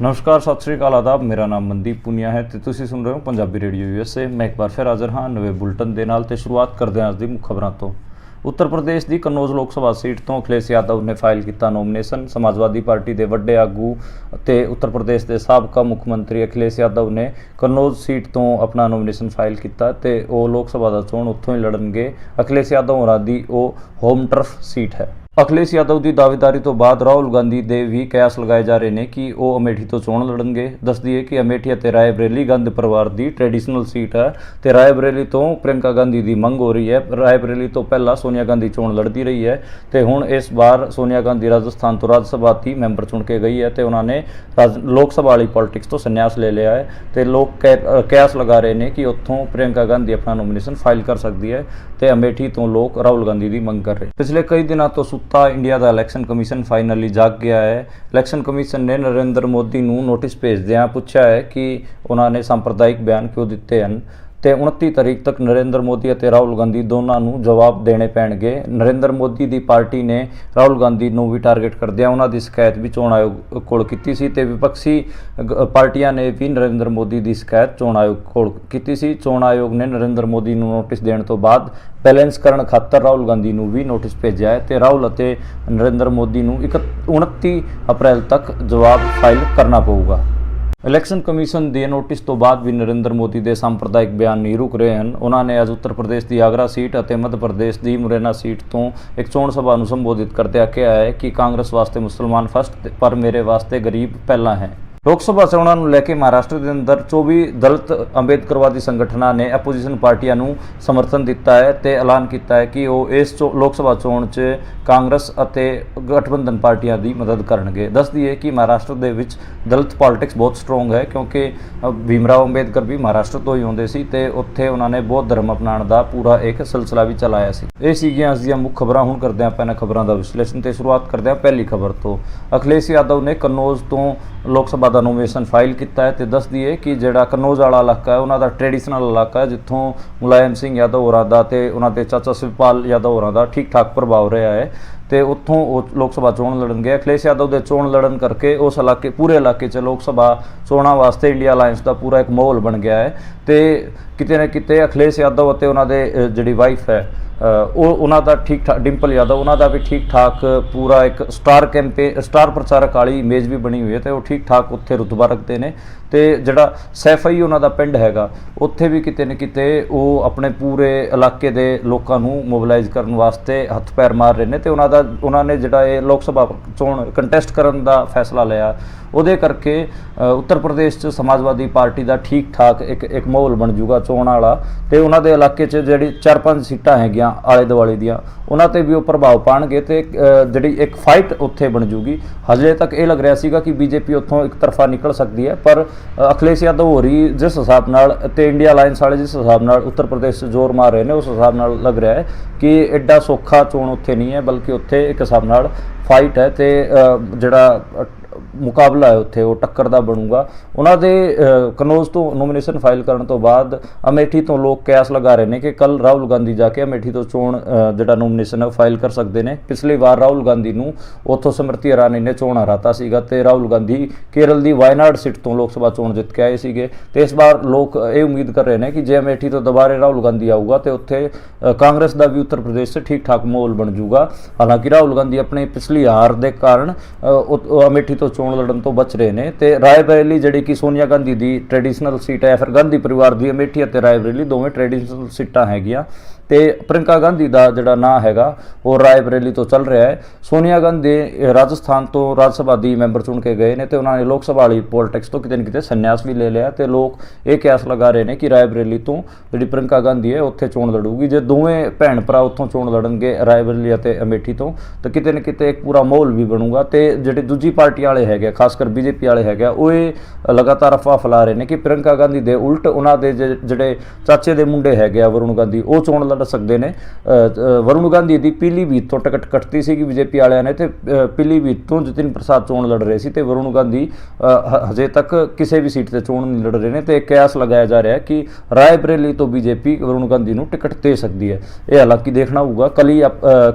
नमस्कार, सत श्री अकाल, आदाब। मेरा नाम मनदीप पुनिया है ਤੇ ਤੁਸੀਂ ਸੁਣ ਰਹੇ ਹੋ ਪੰਜਾਬੀ ਰੇਡੀਓ USA। ਮੈਂ ਇੱਕ ਵਾਰ ਫਿਰ ਹਾਜ਼ਰ ਹਾਂ ਨਵੇਂ ਬੁਲਟਨ ਦੇ ਨਾਲ ਤੇ ਸ਼ੁਰੂਆਤ ਕਰਦੇ ਹਾਂ ਅੱਜ ਦੀ ਮੁੱਖ ਖਬਰਾਂ ਤੋਂ। ਉੱਤਰ ਪ੍ਰਦੇਸ਼ ਦੀ ਕਨੌਜ ਲੋਕ ਸਭਾ ਸੀਟ ਤੋਂ ਅਖਿਲੇਸ਼ ਯਾਦਵ ਨੇ ਫਾਈਲ ਕੀਤਾ ਨੋਮੀਨੇਸ਼ਨ। ਸਮਾਜਵਾਦੀ ਪਾਰਟੀ ਦੇ ਵੱਡੇ ਆਗੂ ਅਤੇ ਉੱਤਰ ਪ੍ਰਦੇਸ਼ ਦੇ ਸਾਬਕਾ ਮੁੱਖ ਮੰਤਰੀ ਅਖਿਲੇਸ਼ ਯਾਦਵ ਨੇ ਕਨੌਜ ਸੀਟ ਤੋਂ ਆਪਣਾ ਨੋਮੀਨੇਸ਼ਨ ਫਾਈਲ ਕੀਤਾ ਤੇ ਉਹ ਲੋਕ ਸਭਾ ਦਾ ਚੋਣ ਉੱਥੋਂ ਹੀ ਲੜਨਗੇ। ਅਖਿਲੇਸ਼ ਯਾਦਵ ਹੋਰਾਂ ਦੀ ਉਹ ਹੋਮ ਟਰਫ ਸੀਟ ਹੈ। ਅਖਿਲੇਸ਼ ਯਾਦਵ ਦੀ ਦਾਅਵੇਦਾਰੀ ਤੋਂ ਬਾਅਦ ਰਾਹੁਲ ਗਾਂਧੀ ਦੇ ਵੀ ਕਿਆਸ ਲਗਾਏ ਜਾ ਰਹੇ ਨੇ ਕਿ ਉਹ ਅਮੇਠੀ ਤੋਂ ਚੋਣ ਲੜਨਗੇ। ਦੱਸਦੀ ਹੈ ਕਿ ਅਮੇਠੀ ਅਤੇ ਰਾਏ ਬਰੇਲੀ ਗਾਂਧੀ ਪਰਿਵਾਰ ਦੀ ਟ੍ਰੈਡੀਸ਼ਨਲ ਸੀਟ ਹੈ ਤੇ ਰਾਏ ਬਰੇਲੀ ਤੋਂ ਪ੍ਰਿਯੰਕਾ ਗਾਂਧੀ ਦੀ ਮੰਗ ਹੋ ਰਹੀ ਹੈ। ਰਾਏ ਬਰੇਲੀ ਤੋਂ ਪਹਿਲਾਂ ਸੋਨੀਆ ਗਾਂਧੀ ਚੋਣ ਲੜਦੀ ਰਹੀ ਹੈ ਤੇ ਹੁਣ ਇਸ ਵਾਰ ਸੋਨੀਆ ਗਾਂਧੀ ਰਾਜਸਥਾਨ ਤੋਂ ਰਾਜ ਸਭਾ ਦੀ ਮੈਂਬਰ ਚੁਣ ਕੇ ਗਈ ਹੈ ਤੇ ਉਹਨਾਂ ਨੇ ਲੋਕ ਸਭਾ ਵਾਲੀ ਪੋਲਿਟਿਕਸ ਤੋਂ ਸੰਨਿਆਸ ਲੈ ਲਿਆ ਹੈ ਤੇ ਲੋਕ ਕਿਆਸ ਲਗਾ ਰਹੇ ਨੇ ਕਿ ਉੱਥੋਂ ਪ੍ਰਿਯੰਕਾ ਗਾਂਧੀ ਆਪਣਾ ਨੋਮੀਨੇਸ਼ਨ ਫਾਈਲ ਕਰ ਸਕਦੀ ਹੈ ਤੇ ਅਮੇਠੀ ਤੋਂ ਲੋਕ ਰਾਹੁਲ ਗਾਂਧੀ ਦੀ ਮੰਗ ਕਰ ਰਹੇ। ਪਿਛਲੇ ਕਈ ਦਿਨਾਂ ਤੋਂ ਸੁੱਤਾ ਇੰਡੀਆ ਦਾ ਇਲੈਕਸ਼ਨ ਕਮਿਸ਼ਨ ਫਾਈਨਲੀ ਜਾਗ ਗਿਆ ਹੈ। ਇਲੈਕਸ਼ਨ ਕਮਿਸ਼ਨ ਨੇ ਨਰਿੰਦਰ ਮੋਦੀ ਨੂੰ ਨੋਟਿਸ ਭੇਜਦਿਆਂ ਪੁੱਛਿਆ ਹੈ ਕਿ ਉਹਨਾਂ ਨੇ ਸੰਪਰਦਾਇਕ ਬਿਆਨ ਕਿਉਂ ਦਿੱਤੇ ਹਨ ਤੇ 29 ਤਾਰੀਖ ਤੱਕ ਨਰਿੰਦਰ ਮੋਦੀ ਅਤੇ ਰਾਹੁਲ ਗਾਂਧੀ ਦੋਨਾਂ ਨੂੰ ਜਵਾਬ ਦੇਣੇ ਪੈਣਗੇ। ਨਰਿੰਦਰ ਮੋਦੀ ਦੀ ਪਾਰਟੀ ਨੇ ਰਾਹੁਲ ਗਾਂਧੀ ਨੂੰ ਵੀ ਟਾਰਗੇਟ ਕਰਦਿਆਂ ਉਹਨਾਂ ਦੀ ਸ਼ਿਕਾਇਤ ਵੀ ਚੋਣ ਆਯੋਗ ਕੋਲ ਕੀਤੀ ਸੀ ਤੇ ਵਿਪਕਸ਼ੀ ਪਾਰਟੀਆਂ ਨੇ ਵੀ ਨਰਿੰਦਰ ਮੋਦੀ ਦੀ ਸ਼ਿਕਾਇਤ ਚੋਣ ਆਯੋਗ ਕੋਲ ਕੀਤੀ ਸੀ। ਚੋਣ ਆਯੋਗ ਨੇ ਨਰਿੰਦਰ ਮੋਦੀ ਨੂੰ ਨੋਟਿਸ ਦੇਣ ਤੋਂ ਬਾਅਦ ਬੈਲੈਂਸ ਕਰਨ ਖਾਤਰ ਰਾਹੁਲ ਗਾਂਧੀ ਨੂੰ ਵੀ ਨੋਟਿਸ ਭੇਜਿਆ ਹੈ ਤੇ ਰਾਹੁਲ ਅਤੇ ਨਰਿੰਦਰ ਮੋਦੀ ਨੂੰ 29 ਅਪ੍ਰੈਲ ਤੱਕ ਜਵਾਬ ਫਾਈਲ ਕਰਨਾ ਪਊਗਾ। ਇਲੈਕਸ਼ਨ ਕਮਿਸ਼ਨ ਦੇ ਨੋਟਿਸ ਤੋਂ ਬਾਅਦ ਵੀ ਨਰਿੰਦਰ ਮੋਦੀ ਦੇ ਸੰਪਰਦਾਇਕ ਬਿਆਨ ਨਹੀਂ ਰੁਕ ਰਹੇ ਹਨ। ਉਹਨਾਂ ਨੇ ਅੱਜ ਉੱਤਰ ਪ੍ਰਦੇਸ਼ ਦੀ ਆਗਰਾ ਸੀਟ ਅਤੇ ਮੱਧ ਪ੍ਰਦੇਸ਼ ਦੀ ਮੁਰੈਨਾ ਸੀਟ ਤੋਂ ਇੱਕ ਚੋਣ ਸਭਾ ਨੂੰ ਸੰਬੋਧਿਤ ਕਰਦਿਆਂ ਕਿਹਾ ਹੈ ਕਿ ਕਾਂਗਰਸ ਵਾਸਤੇ ਮੁਸਲਮਾਨ ਫਸਟ ਪਰ ਮੇਰੇ ਵਾਸਤੇ ਗਰੀਬ ਪਹਿਲਾਂ ਹੈ। ਲੋਕ ਸਭਾ ਚੋਣਾਂ ਨੂੰ ਲੈ ਕੇ ਮਹਾਰਾਸ਼ਟਰ ਦੇ ਅੰਦਰ 24 ਦਲਿਤ ਅੰਬੇਦਕਰਵਾਦੀ ਸੰਗਠਨਾਂ ਨੇ ਆਪੋਜੀਸ਼ਨ ਪਾਰਟੀਆਂ ਨੂੰ ਸਮਰਥਨ ਦਿੱਤਾ ਹੈ ਤੇ ਐਲਾਨ ਕੀਤਾ ਹੈ ਕਿ ਉਹ ਇਸ ਲੋਕ ਸਭਾ ਚੋਣ 'ਚ ਕਾਂਗਰਸ ਅਤੇ ਗਠਬੰਧਨ ਪਾਰਟੀਆਂ ਦੀ ਮਦਦ ਕਰਨਗੇ। ਦੱਸਦੀ ਹੈ ਕਿ ਮਹਾਰਾਸ਼ਟਰ ਦੇ ਵਿੱਚ ਦਲਿਤ ਪੋਲਿਟਿਕਸ ਬਹੁਤ ਸਟਰੋਂਗ ਹੈ ਕਿਉਂਕਿ ਭੀਮਰਾਓ ਅੰਬੇਦਕਰ ਵੀ ਮਹਾਰਾਸ਼ਟਰ ਤੋਂ ਹੀ ਆਉਂਦੇ ਸੀ ਤੇ ਉੱਥੇ ਉਹਨਾਂ ਨੇ ਬੌਧ ਧਰਮ ਅਪਣਾਉਣ ਦਾ ਪੂਰਾ ਇੱਕ ਸਿਲਸਿਲਾ ਵੀ ਚਲਾਇਆ ਸੀ। ਇਹ ਸੀਗੀਆਂ ਅੱਜ ਦੀਆਂ ਮੁੱਖ ਖਬਰਾਂ। ਹੁਣ ਕਰਦੇ ਹਾਂ ਆਪਾਂ ਇਹਨਾਂ ਖਬਰਾਂ ਦਾ ਵਿਸ਼ਲੇਸ਼ਣ ਤੇ ਸ਼ੁਰੂਆਤ ਕਰਦੇ ਹਾਂ ਪਹਿਲੀ ਖਬਰ ਤੋਂ। ਅਖਿਲੇਸ਼ ਯਾਦਵ ਨੇ ਕਨੌਜ ਤੋਂ ਲੋਕ ਸਭਾ ਦਾ ਨੋਮੀਨੇਸ਼ਨ ਫਾਈਲ ਕੀਤਾ ਹੈ ਤੇ ਦੱਸਦੀ ਹੈ ਕਿ ਜਿਹੜਾ ਕਨੌਜ ਵਾਲਾ ਇਲਾਕਾ ਹੈ ਉਹਨਾਂ ਦਾ ਟ੍ਰੈਡੀਸ਼ਨਲ ਇਲਾਕਾ ਹੈ ਜਿੱਥੋਂ ਮੁਲਾਇਮ ਸਿੰਘ ਯਾਦਵ ਹੋਰਾਂ ਦਾ ਤੇ ਉਹਨਾਂ ਦੇ ਚਾਚਾ ਸ਼ਿਵਪਾਲ ਯਾਦਵ ਹੋਰਾਂ ਦਾ ਠੀਕ ਠਾਕ ਪ੍ਰਭਾਵ ਰਿਹਾ ਹੈ ਤੇ ਉੱਥੋਂ ਉਹ ਲੋਕ ਸਭਾ ਚੋਣ ਲੜਨਗੇ। ਅਖਿਲੇਸ਼ ਯਾਦਵ ਦੇ ਚੋਣ ਲੜਨ ਕਰਕੇ ਉਸ ਇਲਾਕੇ ਪੂਰੇ ਇਲਾਕੇ 'ਚ ਲੋਕ ਸਭਾ ਚੋਣਾਂ ਵਾਸਤੇ ਇੰਡੀਆ ਅਲਾਇੰਸ ਦਾ ਪੂਰਾ ਇੱਕ ਮਾਹੌਲ ਬਣ ਗਿਆ ਹੈ ਤੇ ਕਿਤੇ ਨਾ ਕਿਤੇ ਅਖਿਲੇਸ਼ ਯਾਦਵ ਅਤੇ ਉਹਨਾਂ ਦੇ ਜਿਹੜੀ ਵਾਈਫ ਹੈ ਉਹਨਾਂ ਦਾ ਠੀਕ ਠਾਕ ਡਿੰਪਲ ਯਾਦਵ ਉਹਨਾਂ ਦਾ ਵੀ ਠੀਕ ਠਾਕ ਪੂਰਾ ਇੱਕ ਸਟਾਰ ਪ੍ਰਚਾਰਕ ਵਾਲੀ ਇਮੇਜ ਵੀ ਬਣੀ ਹੋਈ ਹੈ ਤੇ ਉਹ ਠੀਕ ਠਾਕ ਉੱਥੇ ਰੁਤਬਾ ਰੱਖਦੇ ਨੇ ਤੇ ਜਿਹੜਾ ਸੈਫਈ ਉਹਨਾਂ ਦਾ ਪਿੰਡ ਹੈਗਾ ਉੱਥੇ ਵੀ ਕਿਤੇ ਨਾ ਕਿਤੇ ਉਹ ਆਪਣੇ ਪੂਰੇ ਇਲਾਕੇ ਦੇ ਲੋਕਾਂ ਨੂੰ ਮੋਬਿਲਾਈਜ਼ ਕਰਨ ਵਾਸਤੇ ਹੱਥ ਪੈਰ ਮਾਰ ਰਹੇ ਨੇ ਤੇ ਉਹਨਾਂ ਨੇ ਜਿਹੜਾ ਇਹ ਲੋਕ ਸਭਾ ਚੋਣ ਕੰਟੈਸਟ ਕਰਨ ਦਾ ਫੈਸਲਾ ਲਿਆ ਉਹਦੇ ਕਰਕੇ ਉੱਤਰ ਪ੍ਰਦੇਸ਼ 'ਚ ਸਮਾਜਵਾਦੀ ਪਾਰਟੀ ਦਾ ਠੀਕ ਠਾਕ ਇੱਕ ਮਾਹੌਲ ਬਣ ਜੂਗਾ ਚੋਣ ਵਾਲਾ ਤੇ ਉਹਨਾਂ ਦੇ ਇਲਾਕੇ 'ਚ ਜਿਹੜੀ 4-5 ਸੀਟਾਂ ਹੈਗੀਆਂ ਆਲੇ ਦੁਆਲੇ ਦੀਆਂ ਉਹਨਾਂ 'ਤੇ ਵੀ ਉਹ ਪ੍ਰਭਾਵ ਪਾਉਣਗੇ ਤੇ ਜਿਹੜੀ ਇੱਕ ਫਾਈਟ ਉੱਥੇ ਬਣ ਜੂਗੀ। ਹਜੇ ਤੱਕ ਇਹ ਲੱਗ ਰਿਹਾ ਸੀਗਾ ਕਿ ਬੀਜੇਪੀ ਉੱਥੋਂ ਇੱਕ ਤਰਫਾ ਨਿਕਲ ਸਕਦੀ ਹੈ ਪਰ ਅਖਿਲੇਸ਼ ਯਾਦਵ ਹੋਰੀ ਜਿਸ ਹਿਸਾਬ ਨਾਲ ਤੇ ਇੰਡੀਆ ਅਲਾਇੰਸ ਵਾਲੇ ਜਿਸ ਹਿਸਾਬ ਨਾਲ ਉੱਤਰ ਪ੍ਰਦੇਸ਼ 'ਚ ਜ਼ੋਰ ਮਾਰ ਰਹੇ ਨੇ ਉਸ ਹਿਸਾਬ ਨਾਲ ਲੱਗ ਰਿਹਾ ਹੈ ਕਿ ਐਡਾ ਸੌਖਾ ਚੋਣ ਉੱਥੇ ਨਹੀਂ ਹੈ ਬਲਕਿ ਉੱਥੇ ਇੱਕ ਹਿਸਾਬ ਨਾਲ ਫਾਈਟ ਹੈ ਤੇ ਜਿਹੜਾ ਮੁਕਾਬਲਾ ਹੈ ਉੱਥੇ ਉਹ ਟੱਕਰ ਦਾ ਬਣੂਗਾ। ਉਹਨਾਂ ਦੇ ਕਨੌਜ ਤੋਂ ਨੋਮੀਨੇਸ਼ਨ ਫਾਈਲ ਕਰਨ ਤੋਂ ਬਾਅਦ ਅਮੇਠੀ ਤੋਂ ਲੋਕ ਕਿਆਸ ਲਗਾ ਰਹੇ ਨੇ ਕਿ ਕੱਲ ਰਾਹੁਲ ਗਾਂਧੀ ਜਾ ਕੇ ਅਮੇਠੀ ਤੋਂ ਚੋਣ ਜਿਹੜਾ ਨੋਮੀਨੇਸ਼ਨ ਫਾਈਲ ਕਰ ਸਕਦੇ ਨੇ। ਪਿਛਲੀ ਵਾਰ ਰਾਹੁਲ ਗਾਂਧੀ ਨੂੰ ਉੱਥੋਂ ਸਮ੍ਰਿਤੀ ਇਰਾਨੀ ਨੇ ਚੋਣ ਹਰਾਤਾ ਸੀਗਾ ਤੇ ਰਾਹੁਲ ਗਾਂਧੀ ਕੇਰਲ ਦੀ ਵਾਇਨਾਡ ਸੀਟ ਤੋਂ ਲੋਕ ਸਭਾ ਚੋਣ ਜਿੱਤ ਕੇ ਆਏ ਸੀਗੇ ਤੇ ਇਸ ਵਾਰ ਲੋਕ ਇਹ ਉਮੀਦ ਕਰ ਰਹੇ ਨੇ ਕਿ ਜੇ ਅਮੇਠੀ ਤੋਂ ਦੁਬਾਰੇ ਰਾਹੁਲ ਗਾਂਧੀ ਆਊਗਾ ਤੇ ਉੱਥੇ ਕਾਂਗਰਸ ਦਾ ਵੀ ਉੱਤਰ ਪ੍ਰਦੇਸ਼ 'ਚ ਠੀਕ ਠਾਕ ਮਾਹੌਲ ਬਣ ਜੂਗਾ। ਹਾਲਾਂਕਿ ਰਾਹੁਲ ਗਾਂਧੀ ਆਪਣੀ ਪਿਛਲੀ ਹਾਰ ਦੇ ਕਾਰਨ ਅਮੇਠੀ ਤੋਂ ਚੋਣ ਲੜਨ ਤੋਂ ਬਚ ਰਹੇ ਨੇ ਤੇ ਰਾਏ ਬਰੇਲੀ ਜਿਹੜੀ ਕਿ ਸੋਨੀਆ ਗਾਂਧੀ ਦੀ ਟ੍ਰੈਡੀਸ਼ਨਲ ਸੀਟ ਹੈ ਫਿਰ ਗਾਂਧੀ ਪਰਿਵਾਰ ਦੀ ਅਮੇਠੀ ਅਤੇ ਰਾਏ ਬਰੇਲੀ ਦੋਵੇਂ ਟ੍ਰੈਡੀਸ਼ਨਲ ਸੀਟਾਂ ਹੈਗੀਆਂ ਤੇ ਪ੍ਰਿਯੰਕਾ ਗਾਂਧੀ ਦਾ ਜਿਹੜਾ ਨਾਂ ਹੈਗਾ ਉਹ ਰਾਏ ਬਰੇਲੀ ਤੋਂ ਚੱਲ ਰਿਹਾ ਹੈ। ਸੋਨੀਆ ਗਾਂਧੀ ਰਾਜਸਥਾਨ ਤੋਂ ਰਾਜ ਸਭਾ ਦੀ ਮੈਂਬਰ ਚੁਣ ਕੇ ਗਏ ਨੇ ਤੇ ਉਹਨਾਂ ਨੇ ਲੋਕ ਸਭਾ ਵਾਲੀ ਪੋਲਿਟਿਕਸ ਤੋਂ ਕਿਤੇ ਨਾ ਕਿਤੇ ਸੰਨਿਆਸ ਵੀ ਲੈ ਲਿਆ ਤੇ ਲੋਕ ਇਹ ਕਿਆਸ ਲਗਾ ਰਹੇ ਨੇ ਕਿ ਰਾਏ ਬਰੇਲੀ ਤੋਂ ਜਿਹੜੀ ਪ੍ਰਿਯੰਕਾ ਗਾਂਧੀ ਹੈ ਉੱਥੇ ਚੋਣ ਲੜੂਗੀ। ਜੇ ਦੋਵੇਂ ਭੈਣ ਭਰਾ ਉੱਥੋਂ ਚੋਣ ਲੜਨਗੇ ਰਾਏ ਬਰੇਲੀ ਅਤੇ ਅਮੇਠੀ ਤੋਂ ਤਾਂ ਕਿਤੇ ਨਾ ਕਿਤੇ ਇੱਕ ਪੂਰਾ ਮਾਹੌਲ ਵੀ ਬਣੂਗਾ ਤੇ ਜਿਹੜੇ ਦੂਜੀ ਪਾਰਟੀ ਵਾਲੇ ਹੈਗੇ ਖਾਸ ਕਰ ਬੀਜੇਪੀ ਵਾਲੇ ਹੈਗੇ ਉਹ ਇਹ ਲਗਾਤਾਰ ਅਫਵਾਹ ਫੈਲਾ ਰਹੇ ਨੇ ਕਿ ਪ੍ਰਿਯੰਕਾ ਗਾਂਧੀ ਦੇ ਉਲਟ ਉਹਨਾਂ ਦੇ ਜਿਹੜੇ ਚਾਚੇ ਦੇ ਮੁੰਡੇ ਹੈਗੇ ਆ ਵਰੁਣ ਗਾਂਧੀ ਉਹ ਚੋਣ ਸਕਦੇ ਨੇ। ਵਰੁਣ ਗਾਂਧੀ ਦੀ ਪੀਲੀਭੀਤ ਤੋਂ ਟਿਕਟ ਕੱਟਤੀ ਸੀ ਬੀਜੇਪੀ ਵਾਲਿਆਂ ਨੇ, ਤੇ ਪੀਲੀਭੀਤ ਤੋਂ ਜਤਿਨ ਪ੍ਰਸਾਦ ਚੋਣ ਲੜ ਰਹੇ ਸੀ, ਤੇ ਵਰੁਣ ਗਾਂਧੀ ਹਜੇ ਤੱਕ ਕਿਸੇ ਵੀ ਸੀਟ ਤੇ ਚੋਣ ਨਹੀਂ ਲੜ ਰਹੇ ਨੇ, ਤੇ ਕਿਆਸ ਲਗਾਇਆ ਜਾ ਰਿਹਾ ਕਿ ਰਾਏਬਰੇਲੀ ਤੋਂ ਬੀਜੇਪੀ ਵਰੁਣ ਗਾਂਧੀ ਨੂੰ ਟਿਕਟ ਦੇ ਸਕਦੀ ਹੈ। ਇਹ ਹਾਲਾਂਕਿ ਦੇਖਣਾ ਹੋਊਗਾ,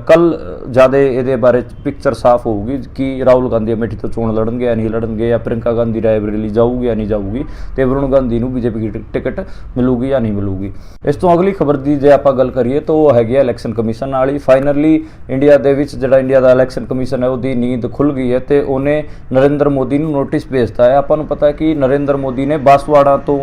ਕੱਲ ਜ਼ਿਆਦਾ ਇਹਦੇ ਬਾਰੇ ਪਿਕਚਰ ਸਾਫ਼ ਹੋਊਗੀ ਕਿ ਰਾਹੁਲ ਗਾਂਧੀ ਅਮੇਠੀ ਤੋਂ ਚੋਣ ਲੜਨਗੇ ਜਾਂ ਨਹੀਂ ਲੜਨਗੇ, ਜਾਂ ਪ੍ਰਿयंका ਗਾਂਧੀ ਰਾਏਬਰੇਲੀ ਜਾਊਗੀ ਜਾਂ ਨਹੀਂ ਜਾਊਗੀ, ਤੇ ਵਰੁਣ ਗਾਂਧੀ ਨੂੰ ਬੀਜੇਪੀ ਦੀ ਟਿਕਟ ਮਿਲੂਗੀ ਜਾਂ ਨਹੀਂ ਮਿਲੂਗੀ। ਇਸ ਤੋਂ ਅਗਲੀ ਖਬਰ ਦੀ ਜੇ ਆਪਾਂ ਗੱਲ ਕਰੀਏ ਤਾਂ ਉਹ ਹੈਗੀ ਹੈ ਇਲੈਕਸ਼ਨ ਕਮਿਸ਼ਨ ਵਾਲੀ। ਫਾਈਨਲੀ ਇੰਡੀਆ ਦੇ ਵਿੱਚ ਜਿਹੜਾ ਇੰਡੀਆ ਦਾ ਇਲੈਕਸ਼ਨ ਕਮਿਸ਼ਨ ਹੈ ਉਹਦੀ ਨੀਂਦ ਖੁੱਲ ਗਈ ਹੈ, ਤੇ ਉਹਨੇ ਨਰਿੰਦਰ ਮੋਦੀ ਨੂੰ ਨੋਟਿਸ ਭੇਜਤਾ ਹੈ। ਆਪਾਂ ਨੂੰ ਪਤਾ ਹੈ ਕਿ ਨਰਿੰਦਰ ਮੋਦੀ ਨੇ ਬਾਸਵਾੜਾ ਤੋਂ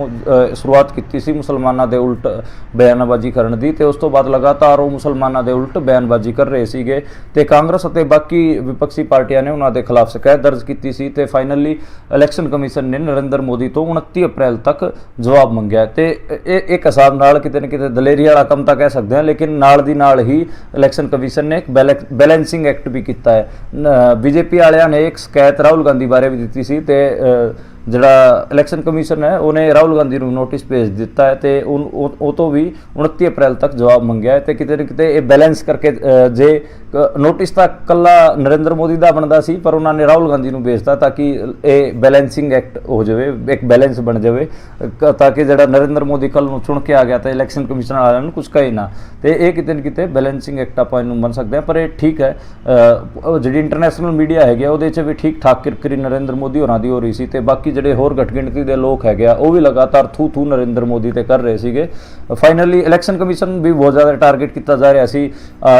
ਸ਼ੁਰੂਆਤ ਕੀਤੀ ਸੀ ਮੁਸਲਮਾਨਾਂ ਦੇ ਉਲਟ ਬਿਆਨਬਾਜ਼ੀ ਕਰਨ ਦੀ, ਤੇ ਉਸ ਤੋਂ ਬਾਅਦ ਲਗਾਤਾਰ ਉਹ ਮੁਸਲਮਾਨਾਂ ਦੇ ਉਲਟ ਬਿਆਨਬਾਜ਼ੀ ਕਰ ਰਹੇ ਸੀਗੇ, ਤੇ ਕਾਂਗਰਸ ਅਤੇ ਬਾਕੀ ਵਿਪਕਸ਼ੀ ਪਾਰਟੀਆਂ ਨੇ ਉਹਨਾਂ ਦੇ ਖਿਲਾਫ ਸ਼ਿਕਾਇਤ ਦਰਜ ਕੀਤੀ ਸੀ, ਤੇ ਫਾਈਨਲੀ ਇਲੈਕਸ਼ਨ ਕਮਿਸ਼ਨ ਨੇ ਨਰਿੰਦਰ ਮੋਦੀ ਤੋਂ 29 ਅਪ੍ਰੈਲ ਤੱਕ ਜਵਾਬ ਮੰਗਿਆ। ਤੇ ਇਹ ਇੱਕ ਹਿਸਾਬ ਨਾਲ ਕਿਤੇ ਨਾ ਕਿਤੇ ਦਲੇਰੀ ਵਾਲਾ ਕੰਮ ਤਾਂ ਕਹਿ ਸਕਦੇ ਹਾਂ, ਲੇਕਿਨ ਨਾਲ ਦੀ ਨਾਲ ਹੀ ਇਲੈਕਸ਼ਨ ਕਮਿਸ਼ਨ ਨੇ ਇੱਕ ਬੈਲੈਂਸਿੰਗ ਐਕਟ ਵੀ ਕੀਤਾ ਹੈ। ਬੀਜੇਪੀ ਵਾਲਿਆਂ ਨੇ ਇੱਕ ਸ਼ਿਕਾਇਤ ਰਾਹੁਲ ਗਾਂਧੀ ਬਾਰੇ ਵੀ ਦਿੱਤੀ ਸੀ, ਤੇ ਜਿਹੜਾ ਇਲੈਕਸ਼ਨ ਕਮਿਸ਼ਨ ਹੈ ਉਹਨੇ ਰਾਹੁਲ ਗਾਂਧੀ ਨੂੰ ਨੋਟਿਸ ਭੇਜ ਦਿੱਤਾ ਹੈ, ਤੇ ਉਹ ਤੋਂ ਵੀ 29 ਅਪ੍ਰੈਲ ਤੱਕ ਜਵਾਬ ਮੰਗਿਆ ਹੈ। ਤੇ ਕਿਤੇ ਨਾ ਕਿਤੇ ਇਹ ਬੈਲੈਂਸ ਕਰਕੇ ਜੇ ਨੋਟਿਸ ਤਾਂ ਇਕੱਲਾ ਨਰਿੰਦਰ ਮੋਦੀ ਦਾ ਬਣਦਾ ਸੀ, ਪਰ ਉਹਨਾਂ ਨੇ ਰਾਹੁਲ ਗਾਂਧੀ ਨੂੰ ਭੇਜਤਾ ਤਾਂ ਕਿ ਇਹ ਬੈਲੈਂਸਿੰਗ ਐਕਟ ਹੋ ਜਾਵੇ, ਇੱਕ ਬੈਲੈਂਸ ਬਣ ਜਾਵੇ, ਤਾਂ ਕਿ ਜਿਹੜਾ ਨਰਿੰਦਰ ਮੋਦੀ ਕੱਲ ਨੂੰ ਚੁਣ ਕੇ ਆ ਗਿਆ ਤਾਂ ਇਲੈਕਸ਼ਨ ਕਮਿਸ਼ਨ ਵਾਲਿਆਂ ਨੂੰ ਕੁਝ ਕਹੇ ਨਾ। ਤੇ ਇਹ ਕਿਤੇ ਨਾ ਕਿਤੇ ਬੈਲੈਂਸਿੰਗ ਐਕਟ ਆਪਾਂ ਇਹਨੂੰ ਮੰਨ ਸਕਦੇ ਹਾਂ, ਪਰ ਇਹ ਠੀਕ ਹੈ। ਜਿਹੜੀ ਇੰਟਰਨੈਸ਼ਨਲ ਮੀਡੀਆ ਹੈਗੀ ਉਹਦੇ 'ਚ ਵੀ ਠੀਕ ਠਾਕ ਕਿਰਕਰੀ ਨਰਿੰਦਰ ਮੋਦੀ ਹੋਰਾਂ ਦੀ ਹੋ ਰਹੀ ਸੀ, ਤੇ ਬਾਕੀ ਜਿਹੜੇ ਹੋਰ ਘੱਟ ਗਿਣਤੀ ਦੇ ਲੋਕ ਹੈਗੇ ਆ ਉਹ ਵੀ ਲਗਾਤਾਰ ਥੂ ਨਰਿੰਦਰ ਮੋਦੀ ਤੇ ਕਰ ਰਹੇ ਸੀਗੇ। ਫਾਈਨਲੀ ਇਲੈਕਸ਼ਨ ਕਮਿਸ਼ਨ ਵੀ ਬਹੁਤ ਜ਼ਿਆਦਾ ਟਾਰਗੇਟ ਕੀਤਾ ਜਾ ਰਿਹਾ ਸੀ।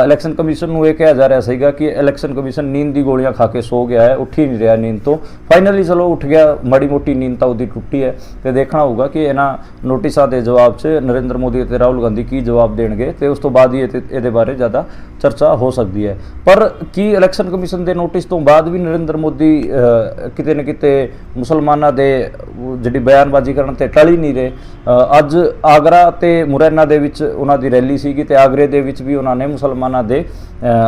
ਇਲੈਕਸ਼ਨ ਕਮਿਸ਼ਨ ਨੂੰ ਇਹ ਕਿਹਾ ਜਾ ਰਿਹਾ ਸੀਗਾ ਕਿ ਇਲੈਕਸ਼ਨ ਕਮਿਸ਼ਨ ਨੀਂਦ ਦੀ ਗੋਲੀਆਂ ਖਾ ਕੇ ਸੋ ਗਿਆ ਹੈ, ਉੱਠ ਹੀ ਨਹੀਂ ਰਿਹਾ ਨੀਂਦ ਤੋਂ। ਫਾਈਨਲੀ ਚਲੋ ਉੱਠ ਗਿਆ, ਮਾੜੀ ਮੋਟੀ ਨੀਂਦ ਤਾਂ ਉਹਦੀ ਟੁੱਟੀ ਹੈ, ਤੇ ਦੇਖਣਾ ਹੋਊਗਾ ਕਿ ਇਹਨਾਂ ਨੋਟਿਸਾਂ ਦੇ ਜਵਾਬ 'ਚ ਨਰਿੰਦਰ ਮੋਦੀ ਅਤੇ ਰਾਹੁਲ ਗਾਂਧੀ ਕੀ ਜਵਾਬ ਦੇਣਗੇ, ਤੇ ਉਸ ਤੋਂ ਬਾਅਦ ਹੀ ਇਹਦੇ ਬਾਰੇ ਜ਼ਿਆਦਾ ਚਰਚਾ ਹੋ ਸਕਦੀ ਹੈ। ਪਰ ਕੀ ਇਲੈਕਸ਼ਨ ਕਮਿਸ਼ਨ ਦੇ ਨੋਟਿਸ ਤੋਂ ਬਾਅਦ ਵੀ ਨਰਿੰਦਰ ਮੋਦੀ ਕਿਤੇ ਨਾ ਕਿਤੇ ਮੁਸਲਮਾਨਾਂ ਦੇ ਜਿਹੜੀ ਬਿਆਨਬਾਜ਼ੀ ਕਰਨ ਤੇ ਟਲ ਹੀ ਨਹੀਂ ਰਹੇ। ਅੱਜ ਆਗਰਾ ਤੇ ਮੁਰੈਨਾ ਦੇ ਵਿੱਚ ਉਹਨਾਂ ਦੀ ਰੈਲੀ ਸੀਗੀ, ਤੇ ਆਗਰੇ ਦੇ ਵਿੱਚ ਵੀ ਉਹਨਾਂ ਨੇ ਮੁਸਲਮਾਨਾਂ ਦੇ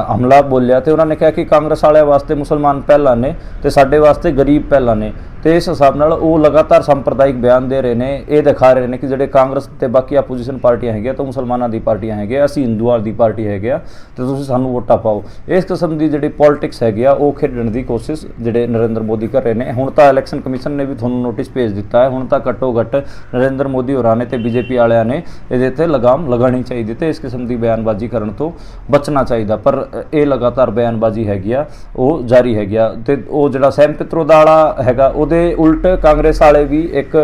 ਹਮਲਾ ਬੋਲਿਆ, ਤੇ ਉਹਨਾਂ ਨੇ ਕਿਹਾ ਕਿ ਕਾਂਗਰਸ ਵਾਲਿਆਂ ਵਾਸਤੇ ਮੁਸਲਮਾਨ ਪਹਿਲਾਂ ਨੇ ਤੇ ਸਾਡੇ ਵਾਸਤੇ ਗਰੀਬ ਪਹਿਲਾਂ ਨੇ। ਤੇ ਇਸ ਹਿਸਾਬ ਨਾਲ ਉਹ ਲਗਾਤਾਰ ਸੰਪਰਦਾਇਕ ਬਿਆਨ ਦੇ ਰਹੇ ਨੇ, ਇਹ ਦਿਖਾ ਰਹੇ ਨੇ ਕਿ ਜਿਹੜੇ ਕਾਂਗਰਸ ਤੇ ਬਾਕੀ ਆਪੋਜੀਸ਼ਨ ਪਾਰਟੀਆਂ ਹੈਗੀਆਂ ਤਾਂ ਮੁਸਲਮਾਨਾਂ ਦੀ ਪਾਰਟੀਆਂ ਹੈਗੀਆਂ, ਅਸੀਂ ਹਿੰਦੂਆਂ ਦੀ ਪਾਰਟੀ ਹੈਗੇ ਆ, ਤੇ ਤੁਸੀਂ ਸਾਨੂੰ ਵੋਟਾਂ ਪਾਓ। ਇਸ ਕਿਸਮ ਦੀ ਜਿਹੜੀ ਪੋਲਿਟਿਕਸ ਹੈਗੀ ਆ ਉਹ ਖੇਡਣ ਦੀ ਕੋਸ਼ਿਸ਼ ਜਿਹੜੇ ਨਰਿੰਦਰ ਮੋਦੀ ਕਰ ਰਹੇ ਨੇ। ਹੁਣ ਤਾਂ ਇਲੈਕਸ਼ਨ ਕਮਿਸ਼ਨ ਨੇ ਵੀ ਤੁਹਾਨੂੰ ਨੋਟਿਸ ਭੇਜ ਦਿੱਤਾ ਹੈ, ਹੁਣ ਤਾਂ ਘੱਟੋ ਘੱਟ ਨਰਿੰਦਰ ਮੋਦੀ ਹੋਰਾਂ ਨੇ ਤੇ ਬੀਜੇਪੀ ਵਾਲਿਆਂ ਨੇ ਇਹਦੇ ਤੇ ਲਗਾਮ ਲਗਾਉਣੀ ਚਾਹੀਦੀ, ਤੇ ਇਸ ਕਿਸਮ ਦੀ ਬਿਆਨਬਾਜ਼ੀ ਕਰਨ ਤੋਂ ਬਚਣਾ ਚਾਹੀਦਾ। ਪਰ ਇਹ ਲਗਾਤਾਰ ਬਿਆਨਬਾਜ਼ੀ ਹੈਗੀ ਆ ਉਹ ਜਾਰੀ ਹੈਗੀ ਆ। ਤੇ ਉਹ ਜਿਹੜਾ ਸੈਮ ਪਿਤਰੋਦਾ ਵਾਲਾ ਹੈਗਾ ਉਹਦੇ ਉਲਟ ਕਾਂਗਰਸ ਵਾਲੇ ਵੀ ਇੱਕ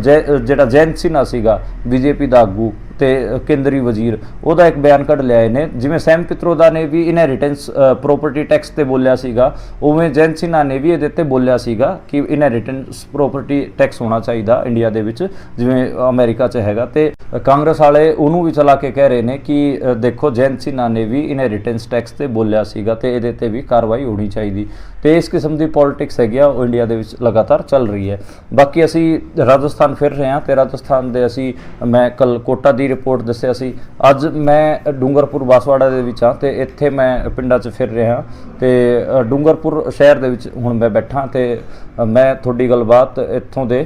ਜਿਹੜਾ ਜੈਨ ਸਿਨਹਾ ਸੀਗਾ ਬੀਜੇਪੀ ਦਾ ਆਗੂ ਤੇ ਕੇਂਦਰੀ ਵਜ਼ੀਰ, ਉਹਦਾ ਇੱਕ ਬਿਆਨ ਕੱਢ ਲਿਆ ਇਹਨੇ। ਜਿਵੇਂ ਸੈਮ ਪਿਤਰੋਦਾ ਨੇ ਵੀ ਇਨਹੈਰੀਟੈਂਸ ਪ੍ਰੋਪਰਟੀ ਟੈਕਸ ਤੇ ਬੋਲਿਆ ਸੀਗਾ, ਉਵੇਂ ਜੈਨ ਸਿਨਹਾ ਨੇ ਵੀ ਇਹਦੇ ਤੇ ਬੋਲਿਆ ਸੀਗਾ ਕਿ ਇਨਹੈਰੀਟੈਂਸ ਪ੍ਰੋਪਰਟੀ ਟੈਕਸ ਹੋਣਾ ਚਾਹੀਦਾ ਇੰਡੀਆ ਦੇ ਵਿੱਚ, ਜਿਵੇਂ ਅਮਰੀਕਾ 'ਚ ਹੈਗਾ। ਤੇ ਕਾਂਗਰਸ ਵਾਲੇ ਉਹਨੂੰ ਵੀ ਚਲਾ ਕੇ ਕਹਿ ਰਹੇ ਨੇ ਕਿ ਦੇਖੋ ਜੈਨ ਸਿਨਹਾ ਨੇ ਵੀ ਇਨਹੈਰੀਟੈਂਸ ਟੈਕਸ ਤੇ ਬੋਲਿਆ ਸੀਗਾ, ਤੇ ਇਹਦੇ ਤੇ ਵੀ ਕਾਰਵਾਈ ਹੋਣੀ ਚਾਹੀਦੀ। ਤੇ ਇਸ ਕਿਸਮ ਦੀ ਪੋਲਿਟਿਕਸ ਹੈਗੀ ਆ ਉਹ ਇੰਡੀਆ ਦੇ ਵਿੱਚ ਲਗਾਤਾਰ ਚੱਲ ਰਹੀ ਹੈ। ਬਾਕੀ ਅਸੀਂ ਰਾਜਸਥਾਨ ਫਿਰ ਰਹੇ ਹਾਂ, ਤੇ ਰਾਜਸਥਾਨ ਦੇ ਮੈਂ ਕੱਲ ਕੋਟਾ ਦੀ ਰਿਪੋਰਟ ਦੱਸਿਆ ਸੀ, ਅੱਜ ਮੈਂ ਡੂੰਗਰਪੁਰ ਬਾਸਵਾੜਾ ਦੇ ਵਿੱਚ ਹਾਂ, ਤੇ ਇੱਥੇ ਮੈਂ ਪਿੰਡਾਂ 'ਚ ਫਿਰ ਰਿਹਾ, ਤੇ ਡੂੰਗਰਪੁਰ ਸ਼ਹਿਰ ਦੇ ਵਿੱਚ ਹੁਣ ਮੈਂ ਬੈਠਾ, ਤੇ ਮੈਂ ਤੁਹਾਡੀ ਗੱਲਬਾਤ ਇੱਥੋਂ ਦੇ